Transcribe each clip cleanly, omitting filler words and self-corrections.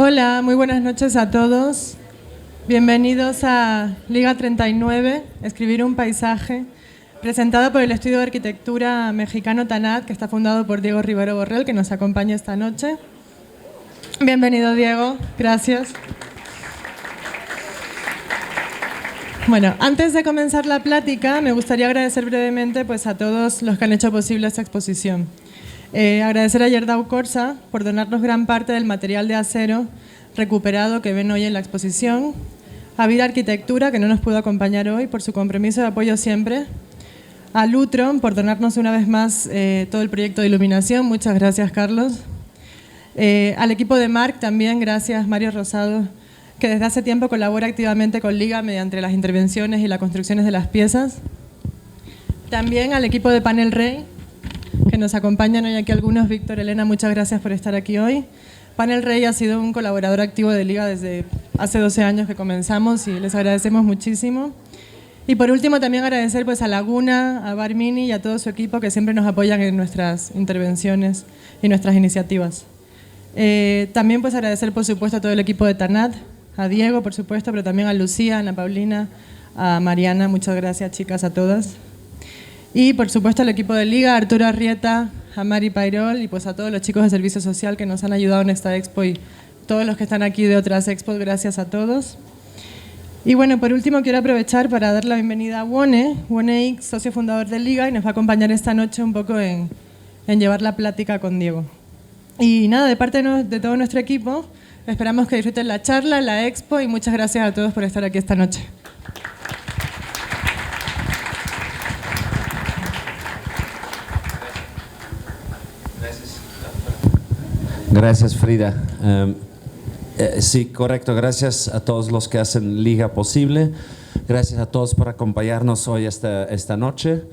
Hola, muy buenas noches a todos. Bienvenidos a Liga 39, Escribir un paisaje, presentada por el Estudio de Arquitectura Mexicano TANAD, que está fundado por Diego Rivero Borrell, que nos acompaña esta noche. Bienvenido, Diego. Gracias. Bueno, antes de comenzar la plática, me gustaría agradecer brevemente a todos los que han hecho posible esta exposición. Agradecer a Yerdau Corsa por donarnos gran parte del material de acero recuperado que ven hoy en la exposición, a Vida Arquitectura, que no nos pudo acompañar hoy, por su compromiso de apoyo siempre, a Lutron por donarnos una vez más todo el proyecto de iluminación, muchas gracias, Carlos, al equipo de Marc también, gracias, Mario Rosado, que desde hace tiempo colabora activamente con Liga mediante las intervenciones y las construcciones de las piezas, también al equipo de Panel Rey, que nos acompañan hoy aquí algunos. Víctor, Elena, muchas gracias por estar aquí hoy. Panel Rey ha sido un colaborador activo de Liga desde hace 12 años que comenzamos y les agradecemos muchísimo. Y por último también agradecer a Laguna, a Barmini y a todo su equipo que siempre nos apoyan en nuestras intervenciones y nuestras iniciativas. También agradecer por supuesto a todo el equipo de TANAD, a Diego por supuesto, pero también a Lucía, a Ana Paulina, a Mariana, muchas gracias chicas a todas. Y por supuesto al equipo de Liga, a Arturo Arrieta, a Mari Pairol y a todos los chicos de Servicio Social que nos han ayudado en esta expo y todos los que están aquí de otras expos, gracias a todos. Y bueno, por último quiero aprovechar para dar la bienvenida a Wone X, socio fundador de Liga, y nos va a acompañar esta noche un poco en llevar la plática con Diego. Y nada, de parte de todo nuestro equipo, esperamos que disfruten la charla, la expo y muchas gracias a todos por estar aquí esta noche. Gracias, Frida. Sí, correcto. Gracias a todos los que hacen Liga posible. Gracias a todos por acompañarnos hoy esta noche.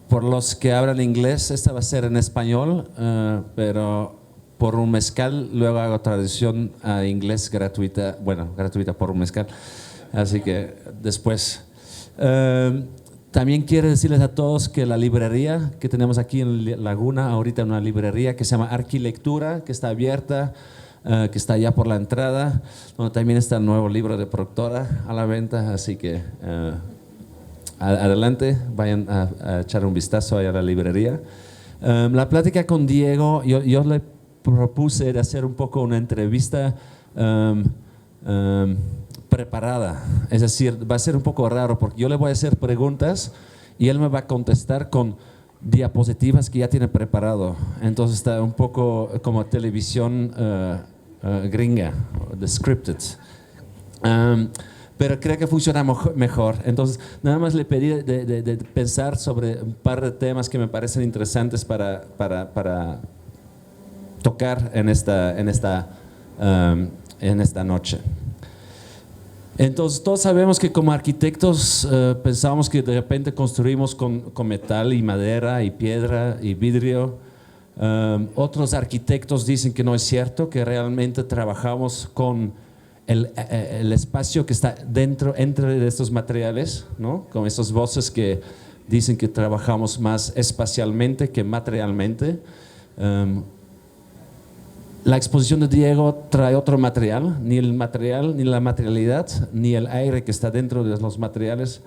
Por los que hablan inglés, esta va a ser en español, pero por un mezcal. Luego hago traducción a inglés gratuita, gratuita por un mezcal. Así que después. También quiero decirles a todos que la librería que tenemos aquí en Laguna, ahorita una librería que se llama Arquilectura, que está abierta, que está allá por la entrada, donde también está el nuevo libro de Proctora a la venta, así que adelante, vayan a echar un vistazo allá a la librería. La plática con Diego, yo le propuse de hacer un poco una entrevista preparada, es decir, va a ser un poco raro porque yo le voy a hacer preguntas y él me va a contestar con diapositivas que ya tiene preparado, entonces está un poco como televisión gringa, the scripted, pero creo que funciona mejor. Entonces nada más le pedí de pensar sobre un par de temas que me parecen interesantes para tocar en esta noche. Entonces todos sabemos que como arquitectos pensamos que de repente construimos con metal y madera y piedra y vidrio. Otros arquitectos dicen que no es cierto, que realmente trabajamos con el espacio que está entre estos materiales, ¿no? Con esas voces que dicen que trabajamos más espacialmente que materialmente. La exposición de Diego trae otro material, ni el material, ni la materialidad, ni el aire que está dentro de los materiales,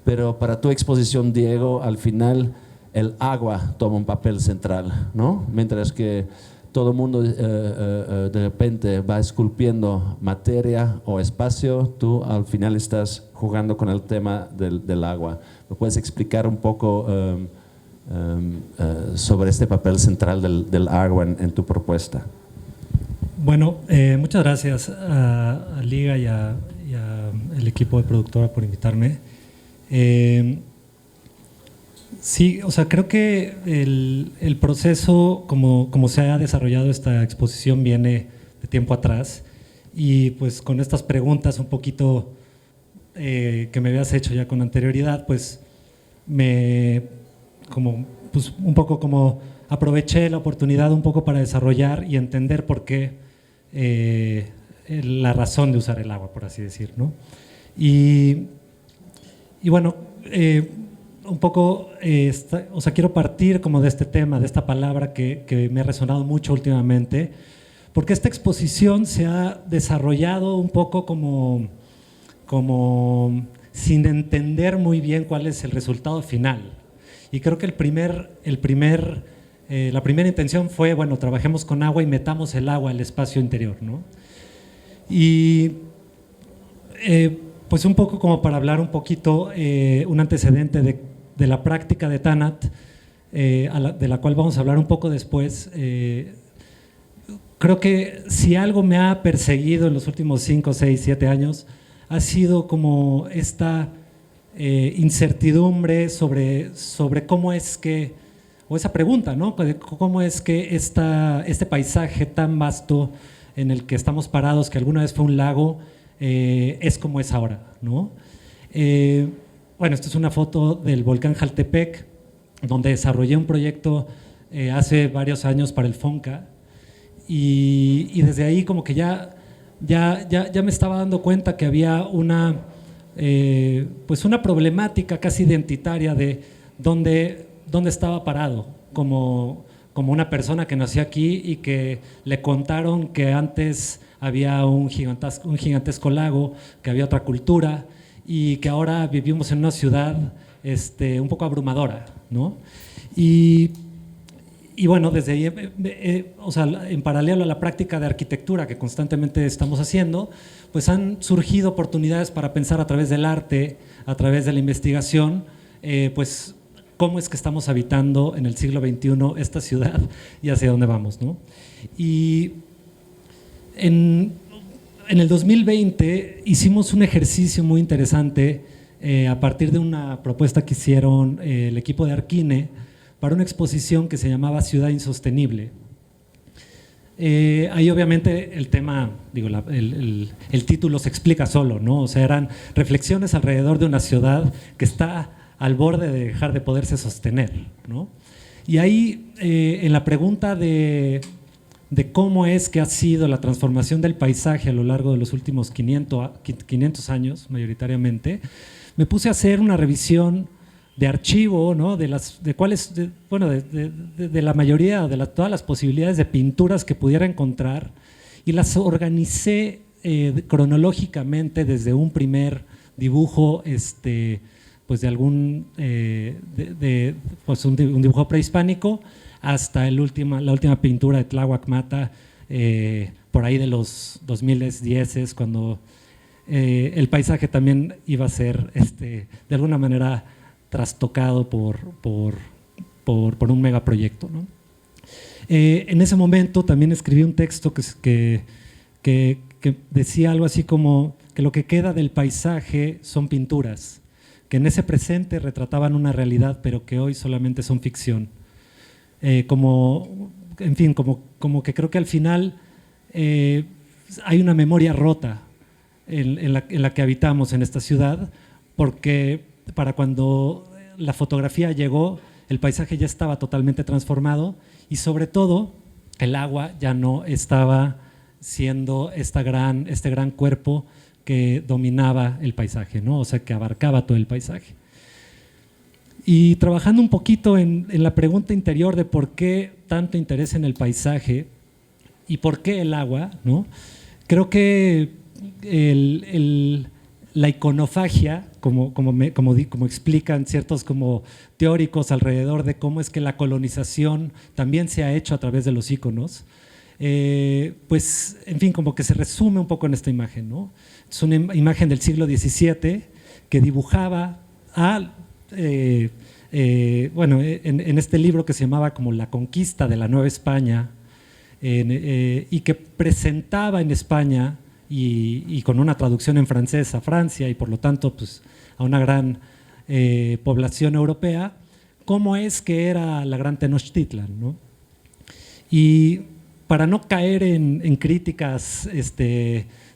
pero para tu exposición, Diego, al final el agua toma un papel central, ¿no? Mientras que todo el mundo de repente va esculpiendo materia o espacio, tú al final estás jugando con el tema del agua. ¿Me puedes explicar un poco sobre este papel central del agua en tu propuesta? Bueno, muchas gracias a Liga y a el equipo de Productora por invitarme. Sí, o sea, creo que el proceso, como se ha desarrollado esta exposición, viene de tiempo atrás y pues con estas preguntas un poquito que me habías hecho ya con anterioridad, pues un poco como aproveché la oportunidad un poco para desarrollar y entender por qué la razón de usar el agua, por así decir, ¿no? Y bueno, un poco, quiero partir como de este tema, de esta palabra que me ha resonado mucho últimamente, porque esta exposición se ha desarrollado un poco como sin entender muy bien cuál es el resultado final. Y creo que la primera intención fue, bueno, trabajemos con agua y metamos el agua al espacio interior, ¿no? Y pues un poco como para hablar un poquito, un antecedente de la práctica de Tanat, de la cual vamos a hablar un poco después. Creo que si algo me ha perseguido en los últimos 5, 6, 7 años, ha sido como esta incertidumbre sobre cómo es que, o esa pregunta, ¿no? Cómo es que este paisaje tan vasto en el que estamos parados, que alguna vez fue un lago, es como es ahora, ¿no? Bueno, esta es una foto del volcán Jaltepec, donde desarrollé un proyecto hace varios años para el FONCA, y desde ahí como que ya me estaba dando cuenta que había pues una problemática casi identitaria de dónde estaba parado, como una persona que nació aquí y que le contaron que antes había un gigantesco lago, que había otra cultura y que ahora vivimos en una ciudad un poco abrumadora, ¿no? Y bueno, desde ahí, o sea, en paralelo a la práctica de arquitectura que constantemente estamos haciendo, pues han surgido oportunidades para pensar a través del arte, a través de la investigación, pues cómo es que estamos habitando en el siglo XXI esta ciudad y hacia dónde vamos, ¿no? Y en el 2020 hicimos un ejercicio muy interesante a partir de una propuesta que hicieron el equipo de Arquine para una exposición que se llamaba Ciudad Insostenible. Ahí obviamente el tema, digo, el título se explica solo, ¿no? O sea, eran reflexiones alrededor de una ciudad que está al borde de dejar de poderse sostener, ¿no? Y ahí, en la pregunta de cómo es que ha sido la transformación del paisaje a lo largo de los últimos 500 años, mayoritariamente, me puse a hacer una revisión de archivo, ¿no? de la mayoría, todas las posibilidades de pinturas que pudiera encontrar, y las organicé cronológicamente desde un primer dibujo, pues de algún, pues un dibujo prehispánico, hasta la última pintura de Tláhuac Mata, por ahí de los 2010, cuando el paisaje también iba a ser, de alguna manera, trastocado por un megaproyecto, ¿no? En ese momento también escribí un texto que decía algo así como que lo que queda del paisaje son pinturas, que en ese presente retrataban una realidad, pero que hoy solamente son ficción. En fin, como que creo que al final hay una memoria rota en la que habitamos en esta ciudad, porque para cuando la fotografía llegó, el paisaje ya estaba totalmente transformado y sobre todo el agua ya no estaba siendo este gran cuerpo que dominaba el paisaje, ¿no? O sea, que abarcaba todo el paisaje. Y trabajando un poquito en la pregunta interior de por qué tanto interés en el paisaje y por qué el agua, ¿no? Creo que la iconofagia, como explican ciertos como teóricos alrededor de cómo es que la colonización también se ha hecho a través de los iconos, pues, en fin, como que se resume un poco en esta imagen, ¿no? Es una imagen del siglo XVII que dibujaba bueno, en este libro que se llamaba como La conquista de la Nueva España, y que presentaba en España y con una traducción en francés a Francia y por lo tanto pues, a una gran población europea, cómo es que era la gran Tenochtitlan, ¿no? Y para no caer en críticas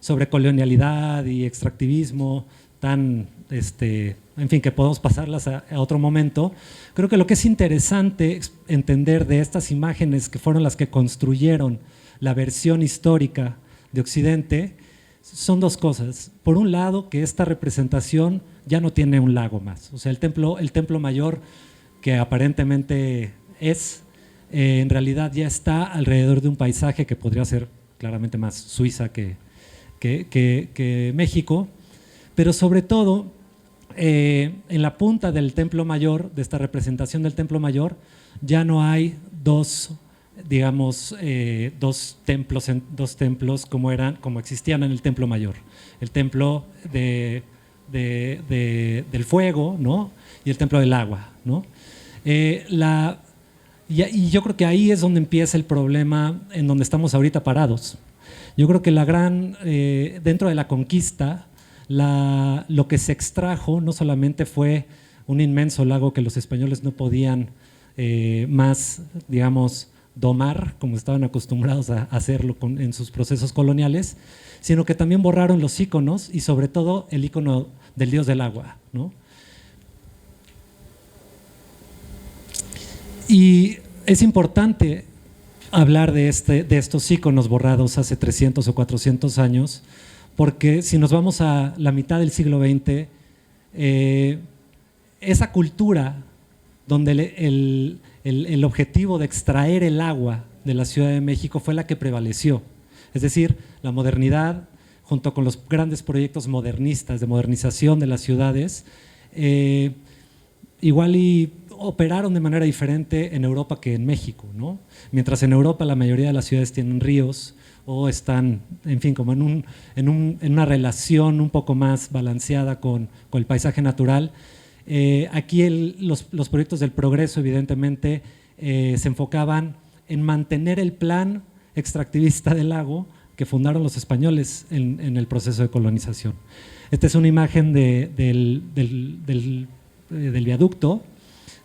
sobre colonialidad y extractivismo tan, en fin, que podemos pasarlas a otro momento, creo que lo que es interesante entender de estas imágenes que fueron las que construyeron la versión histórica de Occidente son dos cosas. Por un lado, que esta representación ya no tiene un lago más. O sea, el templo mayor, que aparentemente en realidad ya está alrededor de un paisaje que podría ser claramente más Suiza que México, pero sobre todo en la punta del Templo Mayor, de esta representación del Templo Mayor, ya no hay dos templos como existían en el Templo Mayor. El templo del fuego, ¿no? Y el templo del agua, ¿no? Y yo creo que ahí es donde empieza el problema en donde estamos ahorita parados. Yo creo que dentro de la conquista, lo que se extrajo no solamente fue un inmenso lago que los españoles no podían más, digamos, domar, como estaban acostumbrados a hacerlo en sus procesos coloniales, sino que también borraron los íconos y sobre todo el ícono del dios del agua, ¿no? Y es importante hablar de estos íconos borrados hace 300 o 400 años, porque si nos vamos a la mitad del siglo XX, esa cultura donde el objetivo de extraer el agua de la Ciudad de México fue la que prevaleció. Es decir, la modernidad, junto con los grandes proyectos modernistas de modernización de las ciudades, igual y operaron de manera diferente en Europa que en México, ¿no? Mientras en Europa la mayoría de las ciudades tienen ríos o están, en fin, como en una relación un poco más balanceada con el paisaje natural. Aquí los proyectos del progreso evidentemente se enfocaban en mantener el plan extractivista del lago que fundaron los españoles en el proceso de colonización. Esta es una imagen del viaducto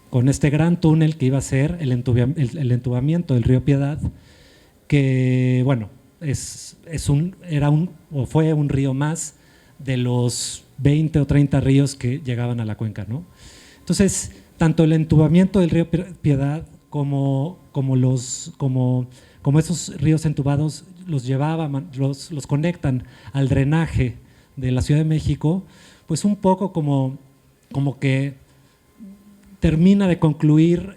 con este gran túnel que iba a ser el entubamiento del río Piedad, que bueno, fue un río más de los 20 o 30 ríos que llegaban a la cuenca, ¿no? Entonces, tanto el entubamiento del río Piedad como esos ríos entubados los conectan al drenaje de la Ciudad de México, pues un poco como que termina de concluir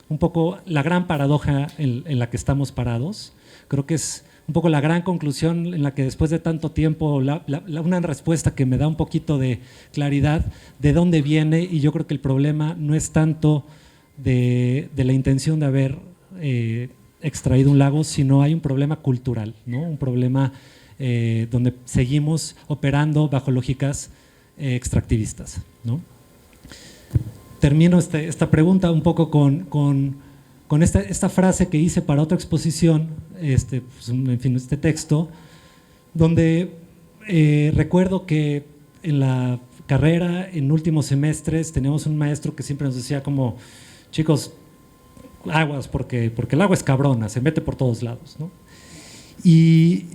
un poco la gran paradoja en la que estamos parados. Creo que es un poco la gran conclusión en la que después de tanto tiempo, una respuesta que me da un poquito de claridad de dónde viene, y yo creo que el problema no es tanto de la intención de haber extraído un lago, sino hay un problema cultural, ¿no? Un problema donde seguimos operando bajo lógicas extractivistas, ¿no? Termino esta pregunta un poco con esta frase que hice para otra exposición, en fin, este texto, donde recuerdo que en la carrera, en últimos semestres, teníamos un maestro que siempre nos decía como, chicos, aguas, porque el agua es cabrona, se mete por todos lados, ¿no? Y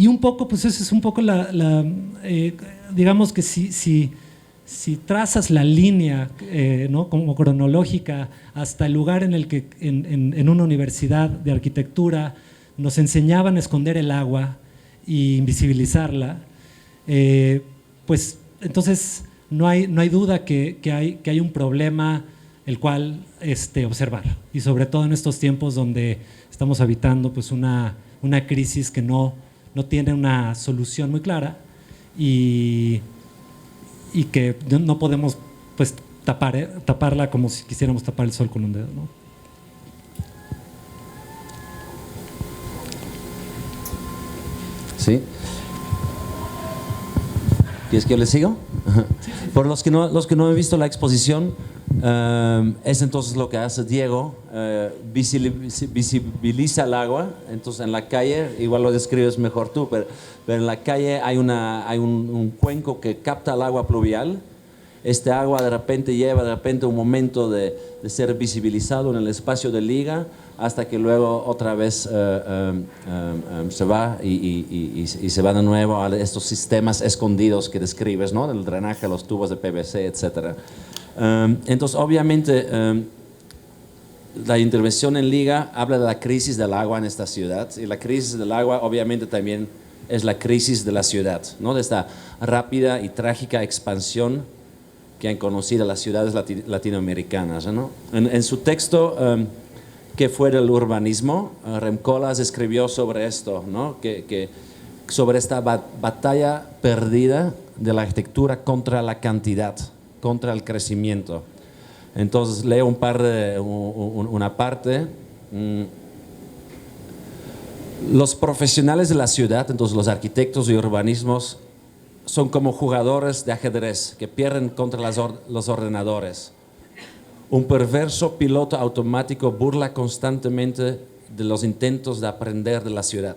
un poco, pues esa es un poco digamos que si trazas la línea ¿no? como cronológica hasta el lugar en el que en una universidad de arquitectura nos enseñaban a esconder el agua e invisibilizarla, pues entonces no hay duda que hay un problema el cual observar, y sobre todo en estos tiempos donde estamos habitando pues una crisis que no tiene una solución muy clara y que no podemos pues taparla como si quisiéramos tapar el sol con un dedo, ¿no? Sí. ¿Quieres que yo le sigo? Por los que no han visto la exposición, es entonces lo que hace Diego, visibiliza el agua. Entonces en la calle, igual lo describes mejor tú, pero en la calle hay un cuenco que capta el agua pluvial. Este agua de repente lleva un momento de ser visibilizado en el espacio de liga, hasta que luego otra vez se va y se va de nuevo a estos sistemas escondidos que describes, ¿no? El drenaje, los tubos de PVC, etc. Entonces, obviamente, la intervención en liga habla de la crisis del agua en esta ciudad, y la crisis del agua obviamente también es la crisis de la ciudad, ¿no? De esta rápida y trágica expansión que han conocido las ciudades latinoamericanas, ¿no? En su texto que fue del urbanismo. Rem Koolhaas escribió sobre esto, ¿no? Sobre esta batalla perdida de la arquitectura contra la cantidad, contra el crecimiento. Entonces leo una parte. Los profesionales de la ciudad, entonces los arquitectos y urbanismos, son como jugadores de ajedrez que pierden contra los ordenadores. Un perverso piloto automático burla constantemente de los intentos de aprender de la ciudad.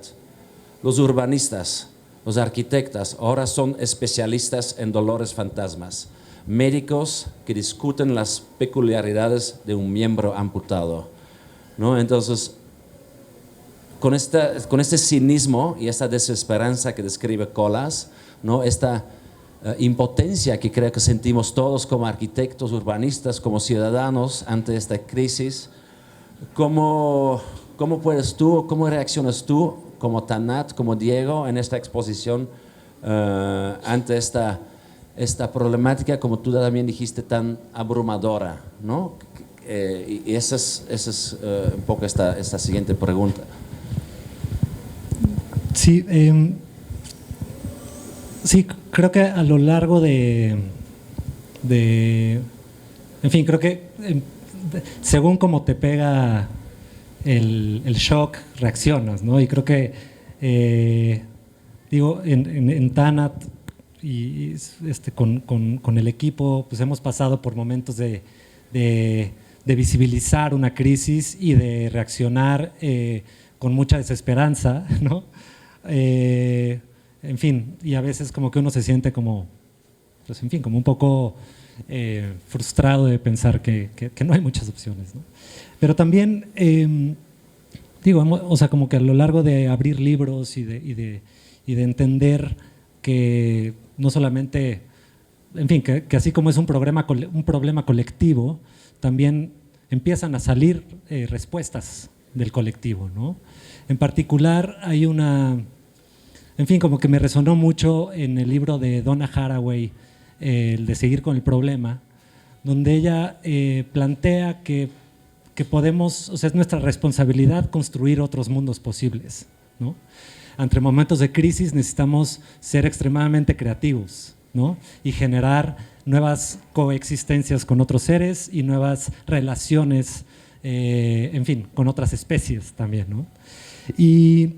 Los urbanistas, los arquitectos, ahora son especialistas en dolores fantasmas, médicos que discuten las peculiaridades de un miembro amputado, ¿no? Entonces, con este cinismo y esta desesperanza que describe Koolhaas, ¿no? Esta impotencia que creo que sentimos todos como arquitectos, urbanistas, como ciudadanos ante esta crisis, ¿cómo puedes tú, cómo reaccionas tú como Tanat, como Diego en esta exposición ante esta problemática, como tú también dijiste, tan abrumadora, ¿no? Y esa es un poco esta siguiente pregunta. Sí, sí, creo que a lo largo en fin, creo que según cómo te pega el shock, reaccionas, ¿no? Y creo que, digo, en Tanat y con el equipo, pues hemos pasado por momentos de visibilizar una crisis y de reaccionar con mucha desesperanza, ¿no? En fin, y a veces como que uno se siente como, pues en fin, como un poco frustrado de pensar que no hay muchas opciones, ¿no? Pero también, digo, o sea, como que a lo largo de abrir libros y de entender que no solamente, en fin, que así como es un problema colectivo, también empiezan a salir respuestas del colectivo, ¿no? En particular hay en fin, como que me resonó mucho en el libro de Donna Haraway, el de Seguir con el problema, donde ella plantea que podemos, o sea, es nuestra responsabilidad construir otros mundos posibles, ¿no? Ante momentos de crisis necesitamos ser extremadamente creativos, ¿no? Y generar nuevas coexistencias con otros seres y nuevas relaciones, en fin, con otras especies también, ¿no? Y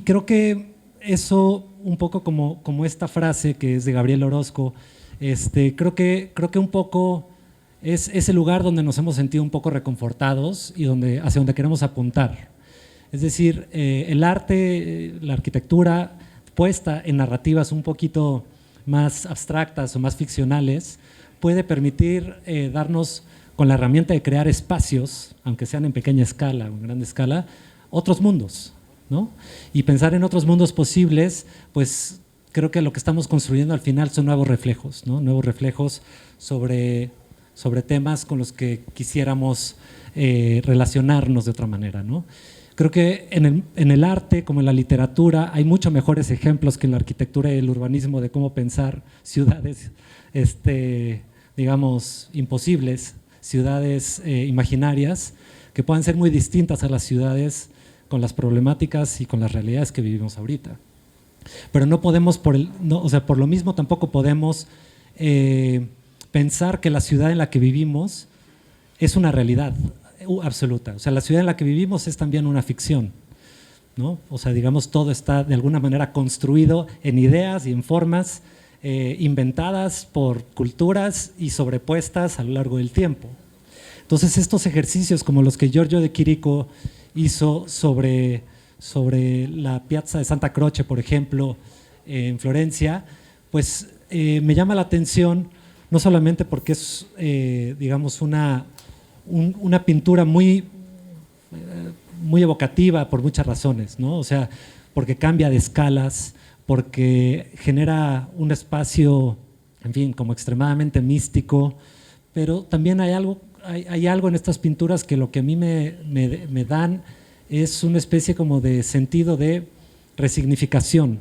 creo que eso, un poco como esta frase que es de Gabriel Orozco, creo que un poco es ese lugar donde nos hemos sentido un poco reconfortados y hacia donde queremos apuntar. Es decir, el arte, la arquitectura puesta en narrativas un poquito más abstractas o más ficcionales puede permitir darnos, con la herramienta de crear espacios, aunque sean en pequeña escala o en grande escala, otros mundos, ¿no? Y pensar en otros mundos posibles, pues creo que lo que estamos construyendo al final son nuevos reflejos, ¿no? Nuevos reflejos sobre temas con los que quisiéramos relacionarnos de otra manera, ¿no? Creo que en el arte, como en la literatura, hay muchos mejores ejemplos que en la arquitectura y el urbanismo de cómo pensar ciudades, digamos, imposibles, ciudades imaginarias, que puedan ser muy distintas a las ciudades con las problemáticas y con las realidades que vivimos ahorita. Pero no podemos, o sea, por lo mismo tampoco podemos pensar que la ciudad en la que vivimos es una realidad absoluta. O sea, la ciudad en la que vivimos es también una ficción, ¿no? O sea, digamos, todo está de alguna manera construido en ideas y en formas inventadas por culturas y sobrepuestas a lo largo del tiempo. Entonces, estos ejercicios como los que Giorgio de Chirico hizo sobre la Piazza de Santa Croce, por ejemplo, en Florencia, pues me llama la atención, no solamente porque es, digamos, una pintura muy evocativa por muchas razones, ¿no? O sea, porque cambia de escalas, porque genera un espacio, en fin, como extremadamente místico, pero también hay algo en estas pinturas que lo que a mí me dan es una especie como de sentido de resignificación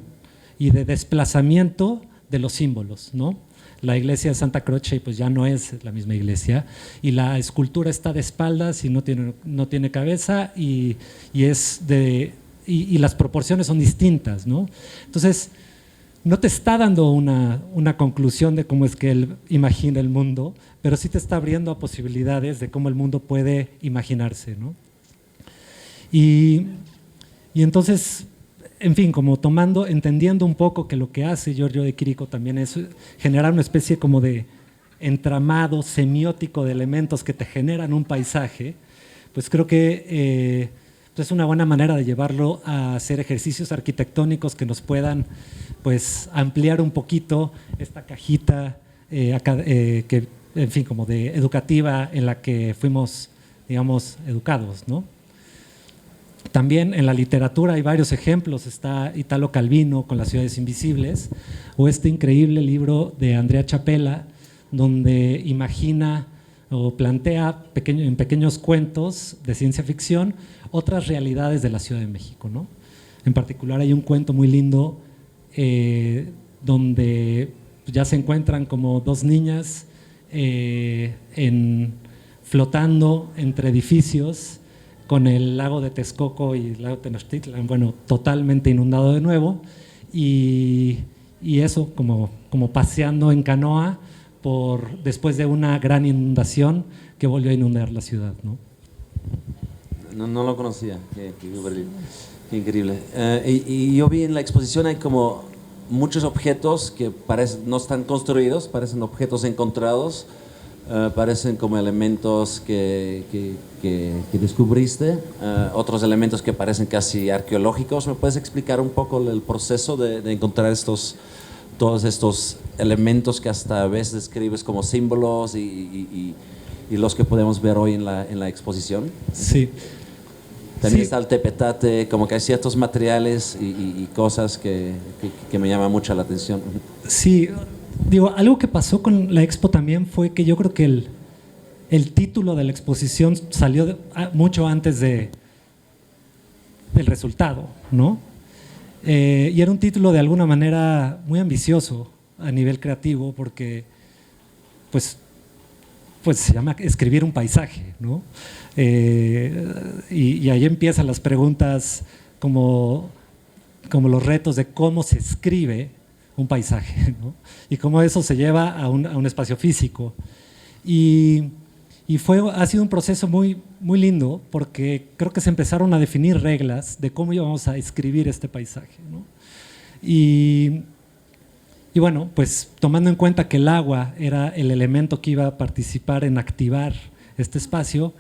y de desplazamiento de los símbolos, ¿no? la iglesia de Santa Croce pues ya no es la misma iglesia, y la escultura está de espaldas y no tiene cabeza, y las proporciones son distintas, ¿no? Entonces, no te está dando una conclusión de cómo es que él imagina el mundo, pero sí te está abriendo a posibilidades de cómo el mundo puede imaginarse, ¿no? Y entonces, en fin, como entendiendo un poco que lo que hace Giorgio de Chirico también es generar una especie como de entramado semiótico de elementos que te generan un paisaje, pues creo que es una buena manera de llevarlo a hacer ejercicios arquitectónicos que nos puedan pues ampliar un poquito esta cajita que, en fin, como de educativa en la que fuimos, digamos, educados, ¿no? También en la literatura hay varios ejemplos. Está Italo Calvino con Las ciudades invisibles, o este increíble libro de Andrea Chapela, donde imagina o plantea en pequeños cuentos de ciencia ficción otras realidades de la Ciudad de México, ¿no? En particular hay un cuento muy lindo donde ya se encuentran como dos niñas flotando entre edificios con el lago de Texcoco y el lago de Tenochtitlan, bueno, totalmente inundado de nuevo, y eso como paseando en canoa después de una gran inundación que volvió a inundar la ciudad, ¿no? No lo conocía, qué increíble. Y yo vi en la exposición hay como muchos objetos que no están construidos, parecen objetos encontrados, parecen como elementos que descubriste, otros elementos que parecen casi arqueológicos. ¿Me puedes explicar un poco el proceso de encontrar todos estos elementos que hasta a veces describes como símbolos y los que podemos ver hoy en la exposición? Sí. También está el tepetate, como que hay ciertos materiales y cosas que me llaman mucho la atención. Sí, digo, algo que pasó con la expo también fue que yo creo que el título de la exposición salió mucho antes del resultado, ¿no? Y era un título de alguna manera muy ambicioso a nivel creativo, porque pues se llama escribir un paisaje, ¿no? Y ahí empiezan las preguntas como los retos de cómo se escribe un paisaje, ¿no? Y cómo eso se lleva a un espacio físico. Y ha sido un proceso muy, muy lindo, porque creo que se empezaron a definir reglas de cómo íbamos a escribir este paisaje, ¿no? Y bueno, pues tomando en cuenta que el agua era el elemento que iba a participar en activar este espacio,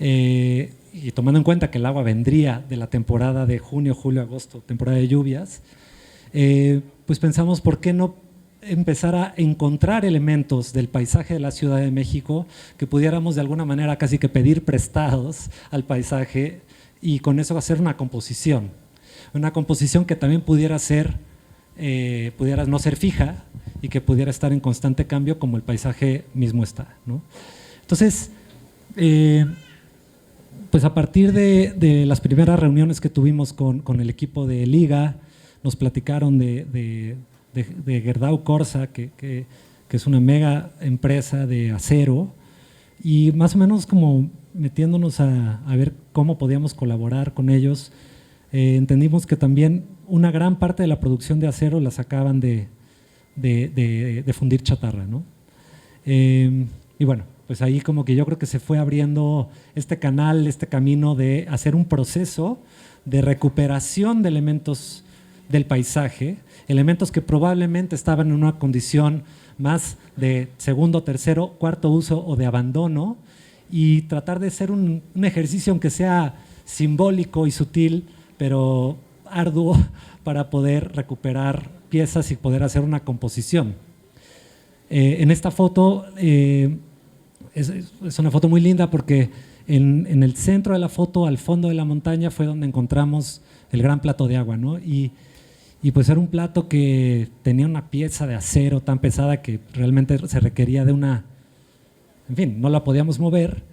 y tomando en cuenta que el agua vendría de la temporada de junio, julio, agosto, temporada de lluvias, pues pensamos por qué no empezar a encontrar elementos del paisaje de la Ciudad de México que pudiéramos de alguna manera casi que pedir prestados al paisaje, y con eso hacer una composición que también pudiera no ser fija y que pudiera estar en constante cambio como el paisaje mismo está, ¿no? Entonces, pues a partir de las primeras reuniones que tuvimos con el equipo de Liga, nos platicaron de Gerdau Corsa, que es una mega empresa de acero, y más o menos como metiéndonos a ver cómo podíamos colaborar con ellos, entendimos que también una gran parte de la producción de acero la sacaban de fundir chatarra, ¿no? Y bueno, pues ahí como que yo creo que se fue abriendo este canal, este camino de hacer un proceso de recuperación de elementos del paisaje, elementos que probablemente estaban en una condición más de segundo, tercero, cuarto uso o de abandono, y tratar de hacer un ejercicio, aunque sea simbólico y sutil, pero arduo, para poder recuperar piezas y poder hacer una composición. En esta foto es una foto muy linda, porque en el centro de la foto, al fondo de la montaña, fue donde encontramos el gran plato de agua, ¿no? Y pues era un plato que tenía una pieza de acero tan pesada que realmente se requería de en fin, no la podíamos mover,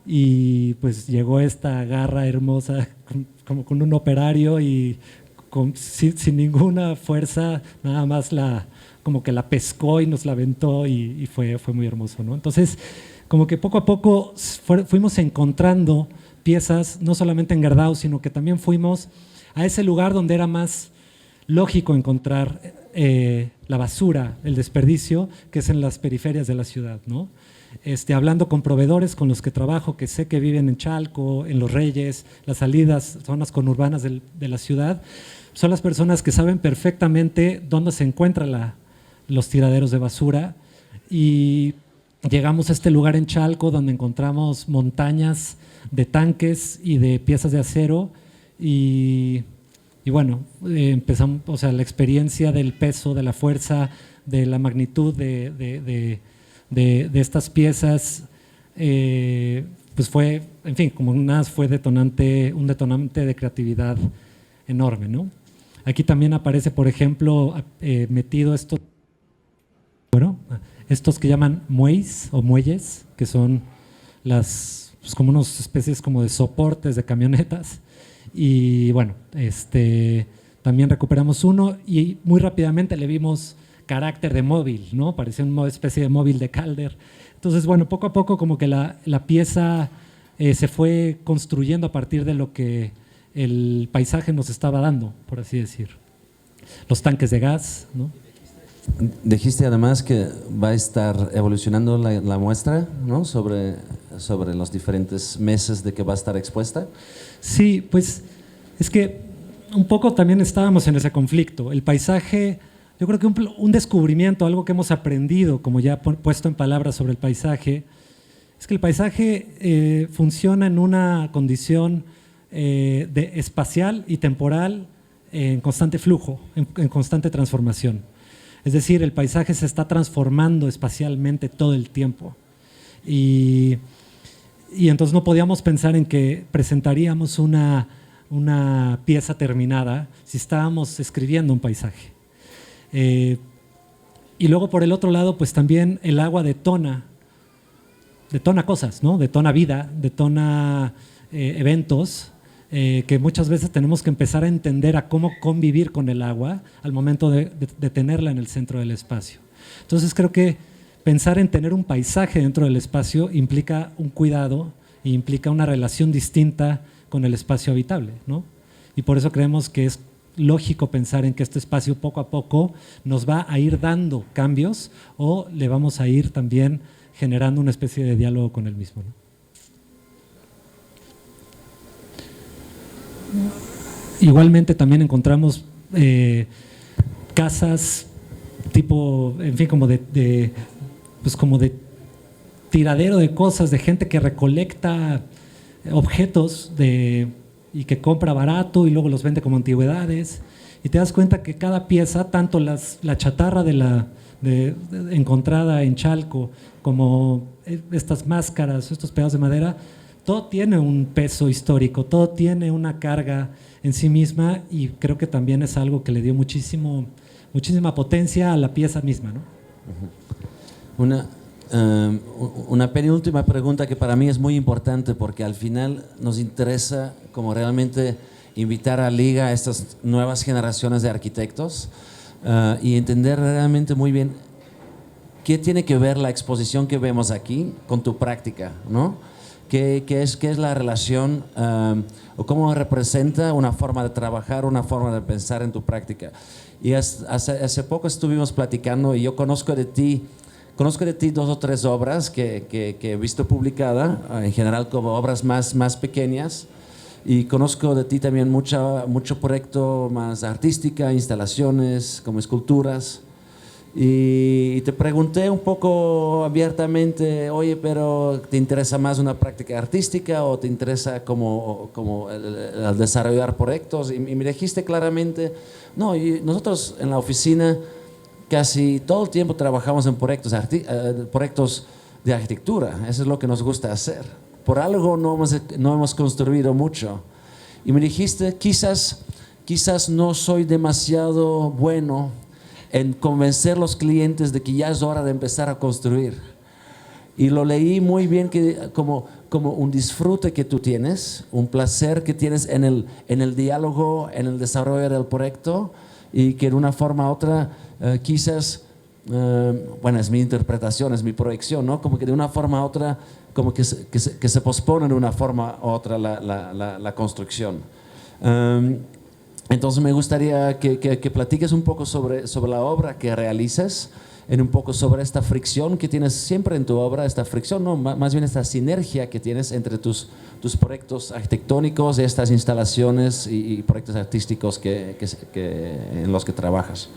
y pues llegó esta garra hermosa como con un operario y sin ninguna fuerza, nada más como que la pescó y nos la aventó y fue muy hermoso, ¿no? Entonces, como que poco a poco fuimos encontrando piezas, no solamente en Gerdau, sino que también fuimos a ese lugar donde era más lógico encontrar la basura, el desperdicio, que es en las periferias de la ciudad, ¿no? Hablando con proveedores con los que trabajo, que sé que viven en Chalco, en Los Reyes, las salidas, zonas conurbanas de la ciudad, son las personas que saben perfectamente dónde se encuentran los tiraderos de basura, y llegamos a este lugar en Chalco donde encontramos montañas de tanques y de piezas de acero y bueno, empezamos, o sea, la experiencia del peso, de la fuerza, de la magnitud de estas piezas, pues fue, en fin, como nada, fue un detonante de creatividad enorme, ¿no? Aquí también aparece, por ejemplo, metido estos que llaman muelles, que son pues como unas especies como de soportes de camionetas. Y bueno, también recuperamos uno y muy rápidamente le vimos carácter de móvil, ¿no? Parecía una especie de móvil de Calder. Entonces, bueno, poco a poco como que la pieza se fue construyendo a partir de lo que el paisaje nos estaba dando, por así decir. Los tanques de gas, ¿no? Dijiste además que va a estar evolucionando la muestra, ¿no? sobre los diferentes meses de que va a estar expuesta. Sí, pues es que un poco también estábamos en ese conflicto. El paisaje, yo creo que un descubrimiento, algo que hemos aprendido, como ya puesto en palabras sobre el paisaje, es que el paisaje funciona en una condición espacial y temporal en constante flujo, en constante transformación. Es decir, el paisaje se está transformando espacialmente todo el tiempo. Y entonces no podíamos pensar en que presentaríamos una pieza terminada si estábamos escribiendo un paisaje. Y luego por el otro lado, pues también el agua detona cosas, ¿no? Detona vida, detona eventos que muchas veces tenemos que empezar a entender a cómo convivir con el agua al momento de tenerla en el centro del espacio. Entonces creo que pensar en tener un paisaje dentro del espacio implica un cuidado e implica una relación distinta con el espacio habitable, ¿no? Y por eso creemos que es lógico pensar en que este espacio poco a poco nos va a ir dando cambios o le vamos a ir también generando una especie de diálogo con el mismo, ¿no? Igualmente también encontramos casas tipo, en fin, como pues como de tiradero de cosas, de gente que recolecta objetos y que compra barato y luego los vende como antigüedades, y te das cuenta que cada pieza, tanto la chatarra encontrada en Chalco como estas máscaras, estos pedazos de madera, todo tiene un peso histórico, todo tiene una carga en sí misma, y creo que también es algo que le dio muchísima potencia a la pieza misma, ¿no? Una penúltima pregunta que para mí es muy importante, porque al final nos interesa como realmente invitar a Liga a estas nuevas generaciones de arquitectos y entender realmente muy bien qué tiene que ver la exposición que vemos aquí con tu práctica, ¿no? ¿Qué es la relación o cómo representa una forma de trabajar, una forma de pensar en tu práctica? Y hace poco estuvimos platicando y yo conozco de ti 2 o 3 obras que he visto publicadas, en general como obras más pequeñas, y conozco de ti también mucho proyecto más artística, instalaciones como esculturas. Y te pregunté un poco abiertamente, oye, pero ¿te interesa más una práctica artística o te interesa como el desarrollar proyectos? Y me dijiste claramente, no, y nosotros en la oficina casi todo el tiempo trabajamos en proyectos de arquitectura, eso es lo que nos gusta hacer. Por algo no hemos construido mucho. Y me dijiste, quizás no soy demasiado bueno en convencer a los clientes de que ya es hora de empezar a construir. y lo leí muy bien como un disfrute que tú tienes, un placer que tienes en el diálogo, en el desarrollo del proyecto, y que de una forma u otra quizás, bueno, es mi interpretación, es mi proyección, ¿no? Como que de una forma u otra, como que se pospone de una forma u otra la construcción. Entonces me gustaría que platiques un poco sobre la obra que realizas, en un poco sobre esta fricción que tienes siempre en tu obra, esta fricción, no, más bien esta sinergia que tienes entre tus proyectos arquitectónicos, estas instalaciones y proyectos artísticos en los que trabajas.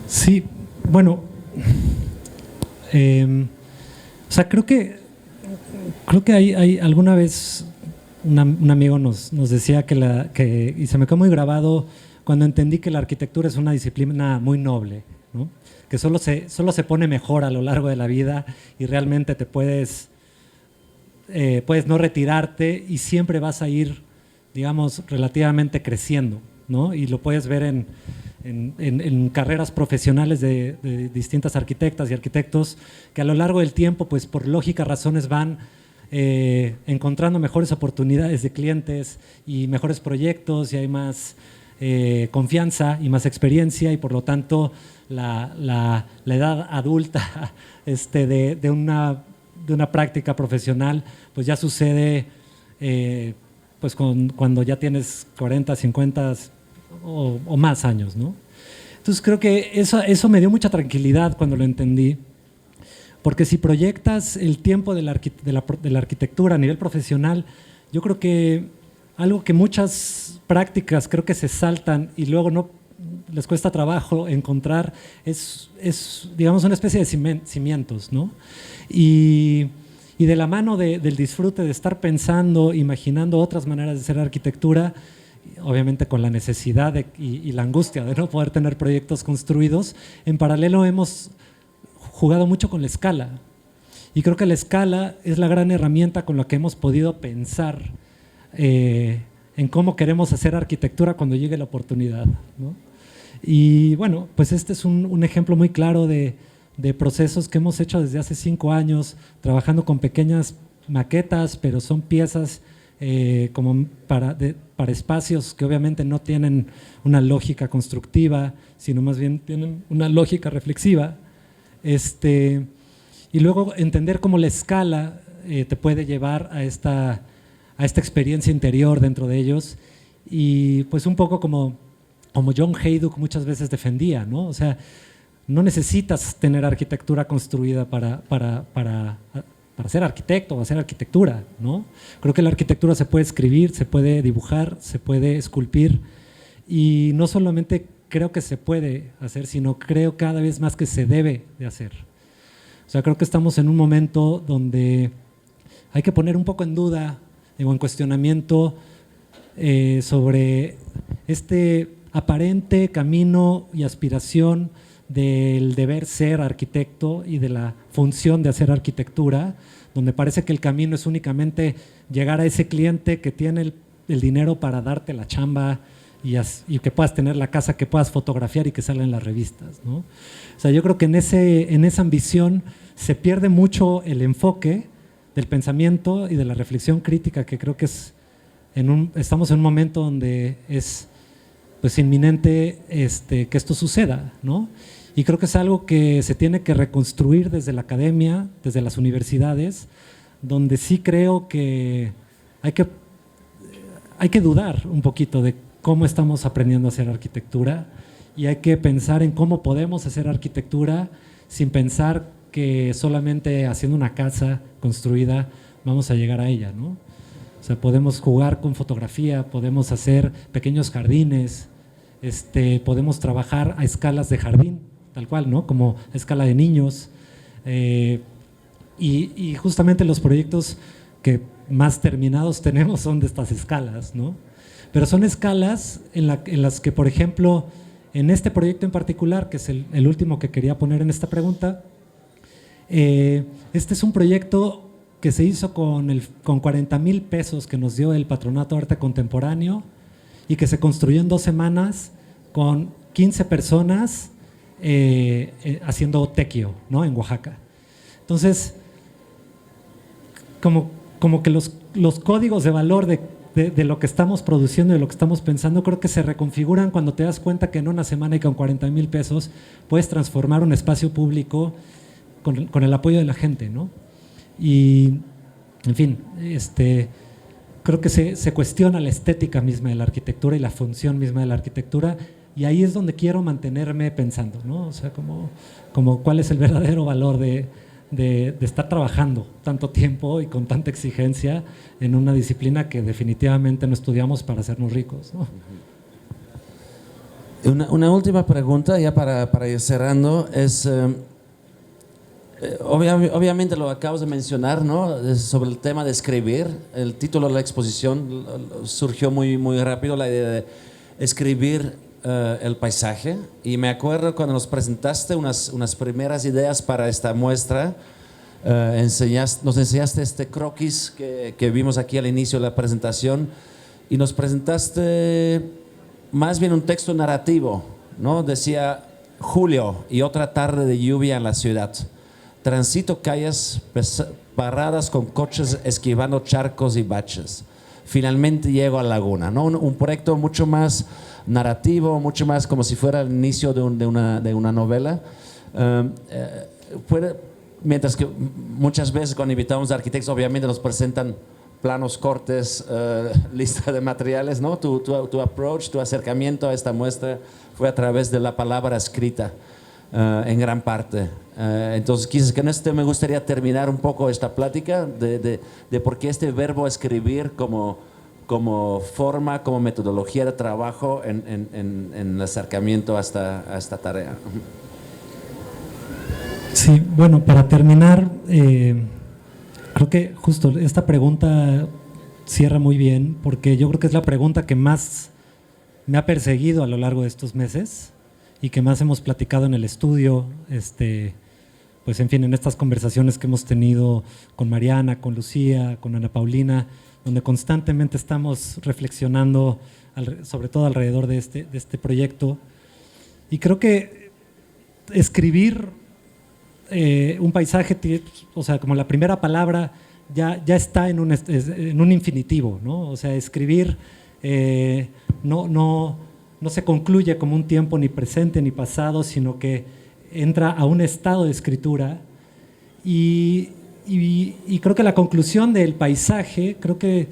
Sí, bueno, o sea, creo que hay alguna vez un amigo nos decía y se me quedó muy grabado cuando entendí que la arquitectura es una disciplina muy noble, ¿no? Que solo se pone mejor a lo largo de la vida y realmente te puedes no retirarte y siempre vas a ir, digamos, relativamente creciendo, ¿no? Y lo puedes ver en carreras profesionales de distintas arquitectas y arquitectos que a lo largo del tiempo, pues por lógicas razones van encontrando mejores oportunidades de clientes y mejores proyectos, y hay más confianza y más experiencia, y por lo tanto la edad adulta de una práctica profesional pues ya sucede pues cuando ya tienes 40, 50 o más años, ¿no? Entonces creo que eso me dio mucha tranquilidad cuando lo entendí, porque si proyectas el tiempo de la arquitectura a nivel profesional, yo creo que algo que muchas prácticas creo que se saltan y luego no les cuesta trabajo encontrar es digamos, una especie de cimientos, ¿no? Y de la mano del disfrute de estar pensando, imaginando otras maneras de hacer arquitectura, obviamente con la necesidad y la angustia de no poder tener proyectos construidos, en paralelo hemos jugado mucho con la escala. Y creo que la escala es la gran herramienta con la que hemos podido pensar en cómo queremos hacer arquitectura cuando llegue la oportunidad, ¿no? Y bueno, pues este es un ejemplo muy claro de procesos que hemos hecho desde hace 5 años, trabajando con pequeñas maquetas, pero son piezas como para espacios que obviamente no tienen una lógica constructiva, sino más bien tienen una lógica reflexiva. Y luego entender cómo la escala te puede llevar a esta experiencia interior dentro de ellos, y pues un poco como John Hayduk muchas veces defendía, ¿no? O sea, no necesitas tener arquitectura construida para ser arquitecto o hacer arquitectura, ¿no? Creo que la arquitectura se puede escribir, se puede dibujar, se puede esculpir, y no solamente creo que se puede hacer, sino creo cada vez más que se debe de hacer. O sea, creo que estamos en un momento donde hay que poner un poco en duda o en cuestionamiento sobre este aparente camino y aspiración del deber ser arquitecto y de la función de hacer arquitectura, donde parece que el camino es únicamente llegar a ese cliente que tiene el dinero para darte la chamba y que puedas tener la casa que puedas fotografiar y que salga en las revistas, ¿no? O sea, yo creo que en esa ambición se pierde mucho el enfoque del pensamiento y de la reflexión crítica, que creo que estamos en un momento donde es pues inminente que esto suceda, ¿no? Y creo que es algo que se tiene que reconstruir desde la academia, desde las universidades, donde sí creo que hay que dudar un poquito de cómo estamos aprendiendo a hacer arquitectura, y hay que pensar en cómo podemos hacer arquitectura sin pensar que solamente haciendo una casa construida vamos a llegar a ella, ¿no? O sea, podemos jugar con fotografía, podemos hacer pequeños jardines, podemos trabajar a escalas de jardín, tal cual, ¿no? Como a escala de niños, y justamente los proyectos que más terminados tenemos son de estas escalas, ¿no? Pero son escalas en las que, por ejemplo, en este proyecto en particular, que es el último que quería poner en esta pregunta, este es un proyecto que se hizo con 40,000 pesos que nos dio el Patronato de Arte Contemporáneo, y que se construyó en 2 semanas con 15 personas haciendo tequio, ¿no? En Oaxaca. Entonces, como que los códigos de valor de lo que estamos produciendo, de lo que estamos pensando, creo que se reconfiguran cuando te das cuenta que en una semana y con 40,000 pesos puedes transformar un espacio público con el apoyo de la gente, ¿no? Y, en fin, creo que se cuestiona la estética misma de la arquitectura y la función misma de la arquitectura, y ahí es donde quiero mantenerme pensando, ¿no? O sea, como cuál es el verdadero valor de estar trabajando tanto tiempo y con tanta exigencia en una disciplina que definitivamente no estudiamos para hacernos ricos, ¿no? Una última pregunta ya para ir cerrando es, obviamente lo acabas de mencionar, ¿no? Sobre el tema de escribir. El título de la exposición surgió muy rápido, la idea de escribir el paisaje, y me acuerdo cuando nos presentaste unas primeras ideas para esta muestra, nos enseñaste este croquis que vimos aquí al inicio de la presentación, y nos presentaste más bien un texto narrativo, ¿no? Decía: julio y otra tarde de lluvia en la ciudad. Transito calles paradas con coches esquivando charcos y baches. Finalmente llego a la laguna, ¿no? Un proyecto mucho más narrativo, mucho más como si fuera el inicio de una novela. Mientras que muchas veces cuando invitamos a arquitectos, obviamente nos presentan planos, cortes, lista de materiales, ¿no? Tu approach, tu acercamiento a esta muestra fue a través de la palabra escrita, en gran parte. Entonces quizás con esto me gustaría terminar un poco esta plática de por qué este verbo escribir como forma, como metodología de trabajo en el acercamiento a esta tarea. Sí, bueno, para terminar, creo que justo esta pregunta cierra muy bien, porque yo creo que es la pregunta que más me ha perseguido a lo largo de estos meses y que más hemos platicado en el estudio, pues en fin, en estas conversaciones que hemos tenido con Mariana, con Lucía, con Ana Paulina, donde constantemente estamos reflexionando sobre todo alrededor de este proyecto. Y creo que escribir un paisaje, o sea, como la primera palabra ya está en un infinitivo, ¿no? O sea, escribir no se concluye como un tiempo ni presente ni pasado, sino que entra a un estado de escritura. Y creo que la conclusión del paisaje, creo que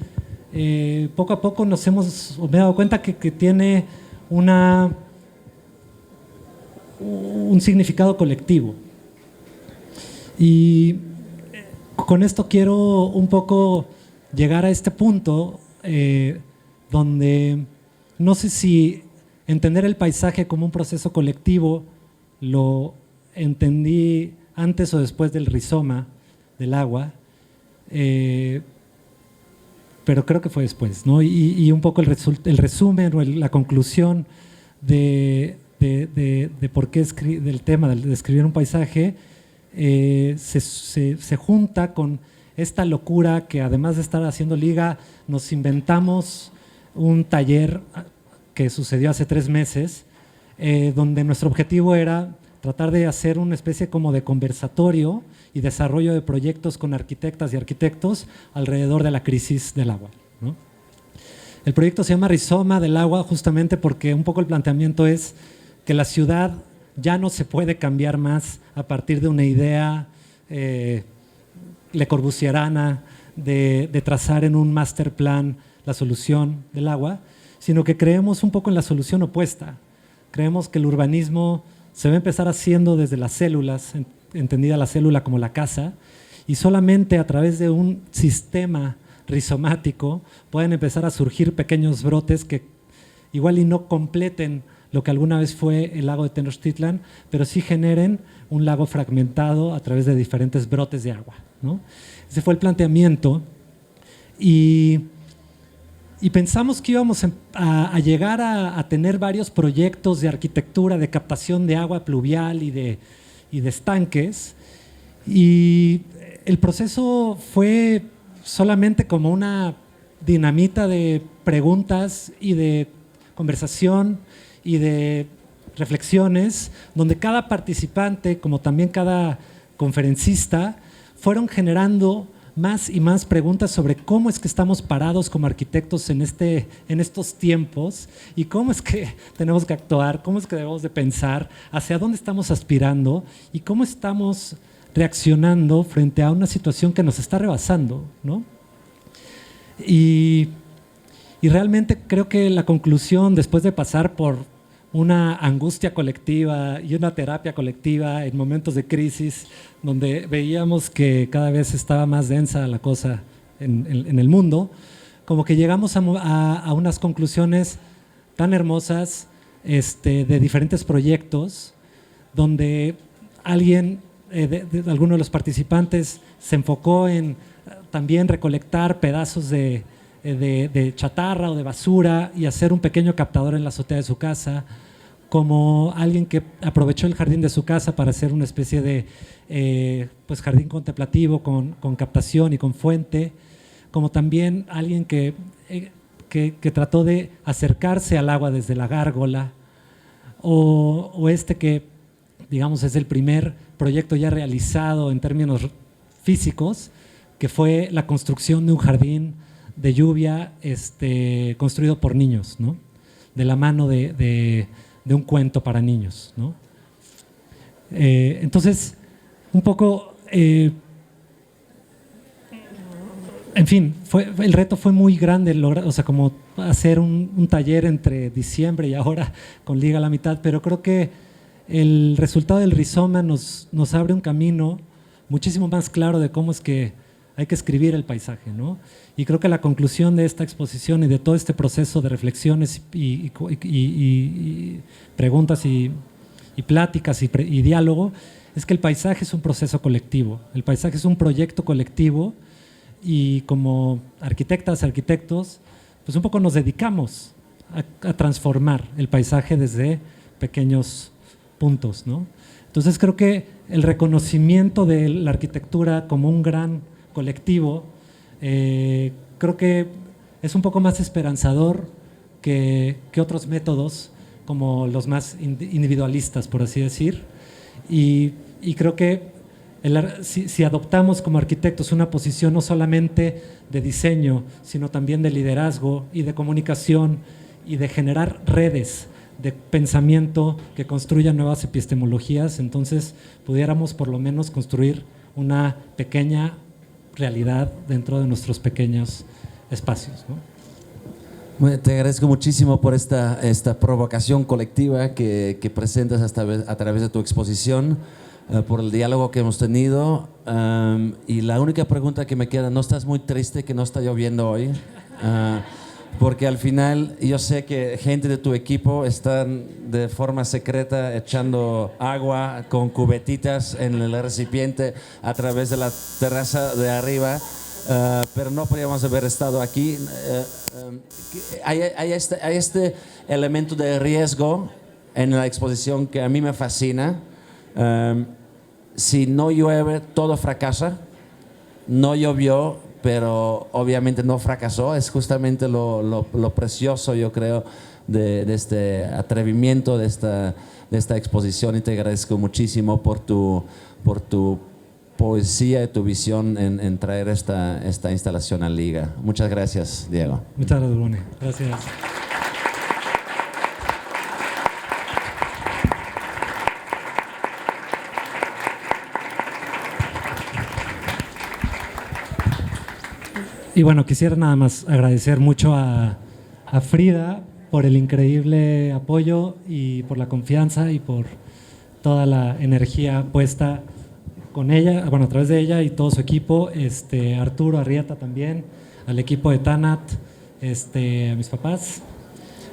poco a poco me he dado cuenta que tiene un significado colectivo. Y con esto quiero un poco llegar a este punto donde no sé si entender el paisaje como un proceso colectivo lo entendí antes o después del rizoma del agua, pero creo que fue después, ¿no? Y un poco el resumen o la conclusión de por qué del tema de escribir un paisaje se junta con esta locura que, además de estar haciendo liga, nos inventamos un taller que sucedió hace 3 meses, donde nuestro objetivo era tratar de hacer una especie como de conversatorio y desarrollo de proyectos con arquitectas y arquitectos alrededor de la crisis del agua, ¿no? El proyecto se llama Rizoma del Agua justamente porque un poco el planteamiento es que la ciudad ya no se puede cambiar más a partir de una idea le corbusierana de trazar en un master plan la solución del agua, sino que creemos un poco en la solución opuesta. Creemos que el urbanismo se va a empezar haciendo desde las células, entendida la célula como la casa, y solamente a través de un sistema rizomático pueden empezar a surgir pequeños brotes que igual y no completen lo que alguna vez fue el lago de Tenochtitlan, pero sí generen un lago fragmentado a través de diferentes brotes de agua, ¿no? Ese fue el planteamiento, y pensamos que íbamos a llegar a tener varios proyectos de arquitectura, de captación de agua pluvial y de estanques, y el proceso fue solamente como una dinamita de preguntas y de conversación y de reflexiones, donde cada participante, como también cada conferencista, fueron generando más y más preguntas sobre cómo es que estamos parados como arquitectos en estos tiempos y cómo es que tenemos que actuar, cómo es que debemos de pensar, hacia dónde estamos aspirando y cómo estamos reaccionando frente a una situación que nos está rebasando, ¿no? Y realmente creo que la conclusión, después de pasar por una angustia colectiva y una terapia colectiva en momentos de crisis, donde veíamos que cada vez estaba más densa la cosa en el mundo, como que llegamos a unas conclusiones tan hermosas de diferentes proyectos, donde alguien, alguno de los participantes, se enfocó en también recolectar pedazos de chatarra o de basura y hacer un pequeño captador en la azotea de su casa, como alguien que aprovechó el jardín de su casa para hacer una especie de pues jardín contemplativo con captación y con fuente, como también alguien que trató de acercarse al agua desde la gárgola, o que, digamos, es el primer proyecto ya realizado en términos físicos, que fue la construcción de un jardín de lluvia construido por niños, ¿no? De la mano de un cuento para niños, ¿no? Entonces, un poco, en fin, el reto fue muy grande, o sea, como hacer un taller entre diciembre y ahora con Liga a la mitad, pero creo que el resultado del rizoma nos abre un camino muchísimo más claro de cómo es que hay que escribir el paisaje, ¿no? Y creo que la conclusión de esta exposición y de todo este proceso de reflexiones y preguntas y pláticas y diálogo es que el paisaje es un proceso colectivo, el paisaje es un proyecto colectivo, y como arquitectas, arquitectos, pues un poco nos dedicamos a transformar el paisaje desde pequeños puntos, ¿no? Entonces creo que el reconocimiento de la arquitectura como un gran colectivo, creo que es un poco más esperanzador que otros métodos como los más individualistas, por así decir, y creo que si adoptamos como arquitectos una posición no solamente de diseño, sino también de liderazgo y de comunicación y de generar redes de pensamiento que construyan nuevas epistemologías, entonces pudiéramos por lo menos construir una pequeña realidad dentro de nuestros pequeños espacios, ¿no? Bueno, te agradezco muchísimo por esta provocación colectiva que presentas a través de tu exposición, por el diálogo que hemos tenido, y la única pregunta que me queda: ¿no estás muy triste que no está lloviendo hoy? Porque al final yo sé que gente de tu equipo están de forma secreta echando agua con cubetitas en el recipiente a través de la terraza de arriba, pero no podríamos haber estado aquí. Hay este elemento de riesgo en la exposición que a mí me fascina. Si no llueve, todo fracasa. No llovió, pero obviamente no fracasó. Es justamente lo precioso, yo creo, de este atrevimiento, de esta exposición, y te agradezco muchísimo por tu poesía y tu visión en traer esta instalación a Liga. Muchas gracias, Diego. Muchas gracias, Boni. Gracias. Y bueno, quisiera nada más agradecer mucho a Frida por el increíble apoyo y por la confianza y por toda la energía puesta con ella, bueno, a través de ella y todo su equipo, Arturo Arrieta también, al equipo de Tanat, a mis papás.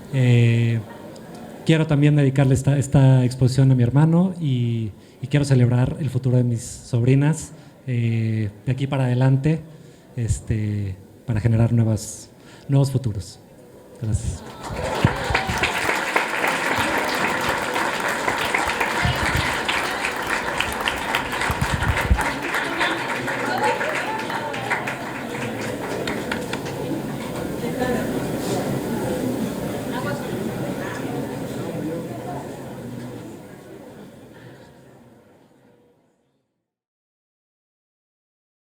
Quiero también dedicarle esta exposición a mi hermano y quiero celebrar el futuro de mis sobrinas de aquí para adelante, para generar nuevos futuros. Gracias.